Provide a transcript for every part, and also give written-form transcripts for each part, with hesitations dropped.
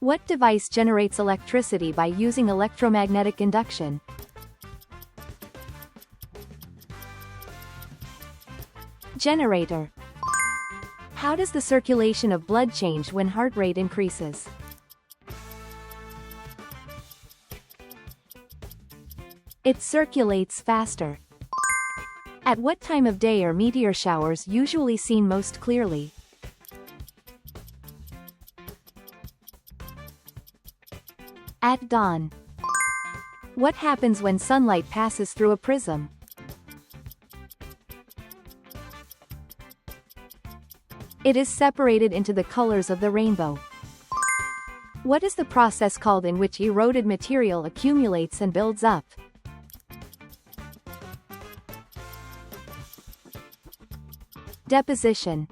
What device generates electricity by using electromagnetic induction? Generator. How does the circulation of blood change when heart rate increases? It circulates faster. At what time of day are meteor showers usually seen most clearly? At dawn. What happens when sunlight passes through a prism? It is separated into the colors of the rainbow. What is the process called in which eroded material accumulates and builds up? Deposition.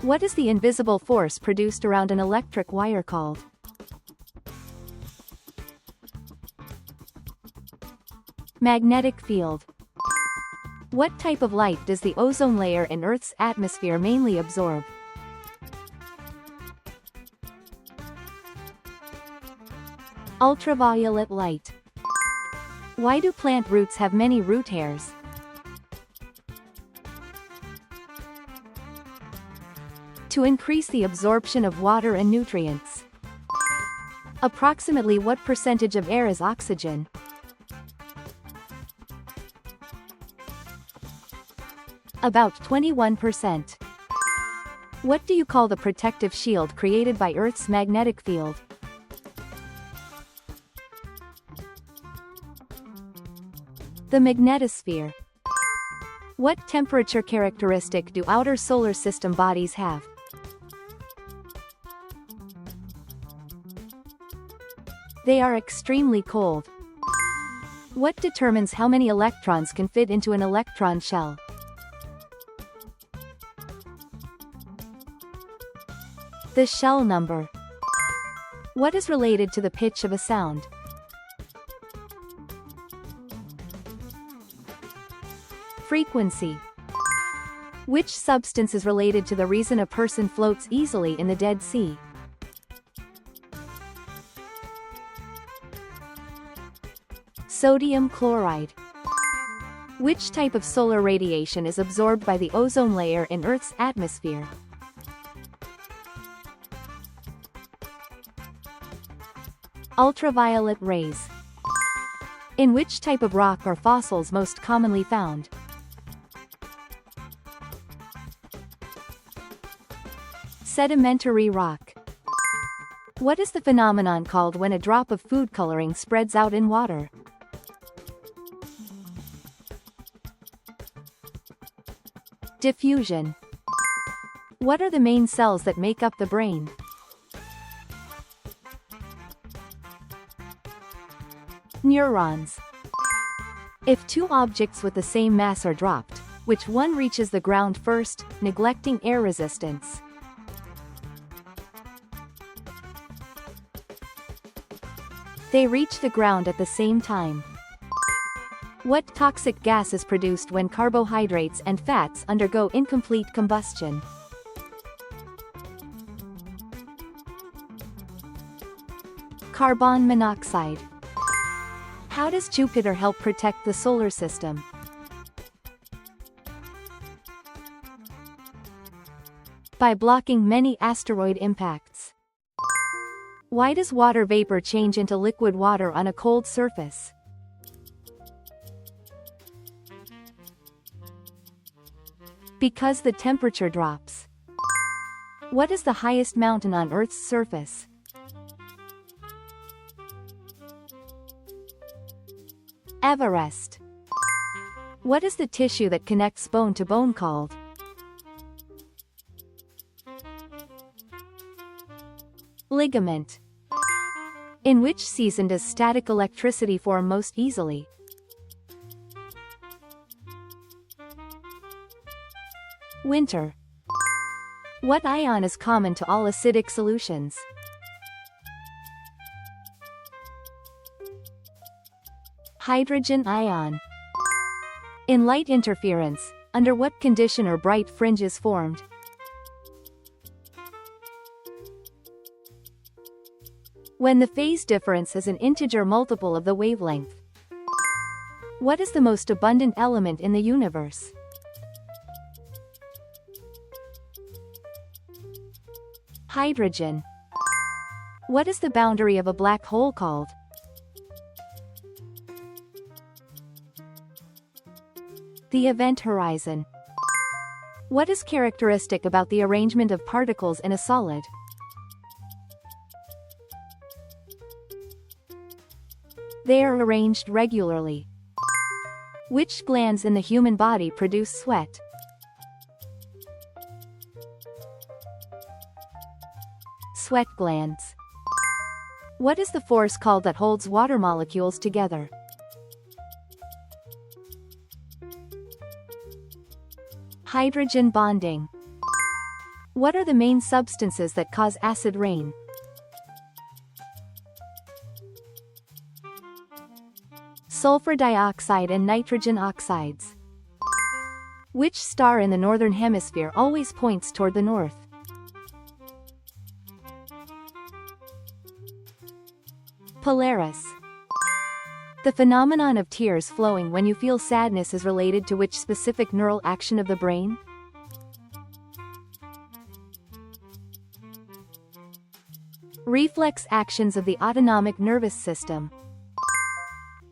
What is the invisible force produced around an electric wire called? Magnetic field. What type of light does the ozone layer in Earth's atmosphere mainly absorb? Ultraviolet light. Why do plant roots have many root hairs? To increase the absorption of water and nutrients. Approximately what percentage of air is oxygen? About 21%. What do you call the protective shield created by Earth's magnetic field? The magnetosphere. What temperature characteristic do outer solar system bodies have? They are extremely cold. What determines how many electrons can fit into an electron shell? The shell number. What is related to the pitch of a sound? Frequency. Which substance is related to the reason a person floats easily in the Dead Sea? Sodium chloride. Which type of solar radiation is absorbed by the ozone layer in Earth's atmosphere? Ultraviolet rays. In which type of rock are fossils most commonly found? Sedimentary rock. What is the phenomenon called when a drop of food coloring spreads out in water? Diffusion. What are the main cells that make up the brain? Neurons. If two objects with the same mass are dropped, which one reaches the ground first, neglecting air resistance? They reach the ground at the same time. What toxic gas is produced when carbohydrates and fats undergo incomplete combustion? Carbon monoxide. How does Jupiter help protect the solar system? By blocking many asteroid impacts. Why does water vapor change into liquid water on a cold surface? Because the temperature drops. What is the highest mountain on Earth's surface? Everest. What is the tissue that connects bone to bone called? Ligament. In which season does static electricity form most easily? Winter. What ion is common to all acidic solutions? Hydrogen ion. In light interference, under what condition are bright fringes formed? when the phase difference is an integer multiple of the wavelength. What is the most abundant element in the universe? Hydrogen. What is the boundary of a black hole called? The event horizon. What is characteristic about the arrangement of particles in a solid? They are arranged regularly. Which glands in the human body produce sweat? Sweat glands. What is the force called that holds water molecules together? Hydrogen bonding. What are the main substances that cause acid rain? Sulfur dioxide and nitrogen oxides. Which star in the northern hemisphere always points toward the north? Polaris. The phenomenon of tears flowing when you feel sadness is related to which specific neural action of the brain? Reflex actions of the autonomic nervous system.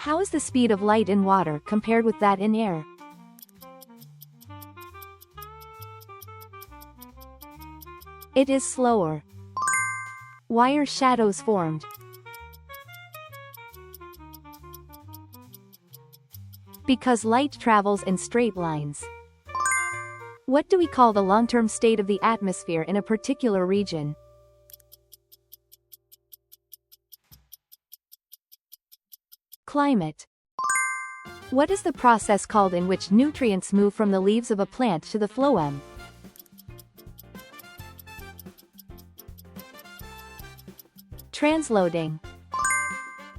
How is the speed of light in water compared with that in air? It is slower. Why are shadows formed? Because light travels in straight lines. What do we call the long-term state of the atmosphere in a particular region? Climate. What is the process called in which nutrients move from the leaves of a plant to the phloem? Transloading.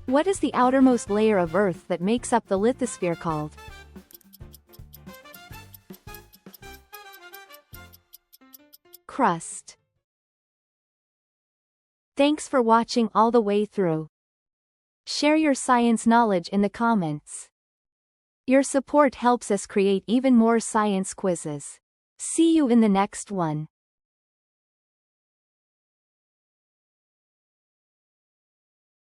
What is the outermost layer of Earth that makes up the lithosphere called? Crust. Thanks for watching all the way through. Share your science knowledge in the comments. Your support helps us create even more science quizzes. See you in the next one.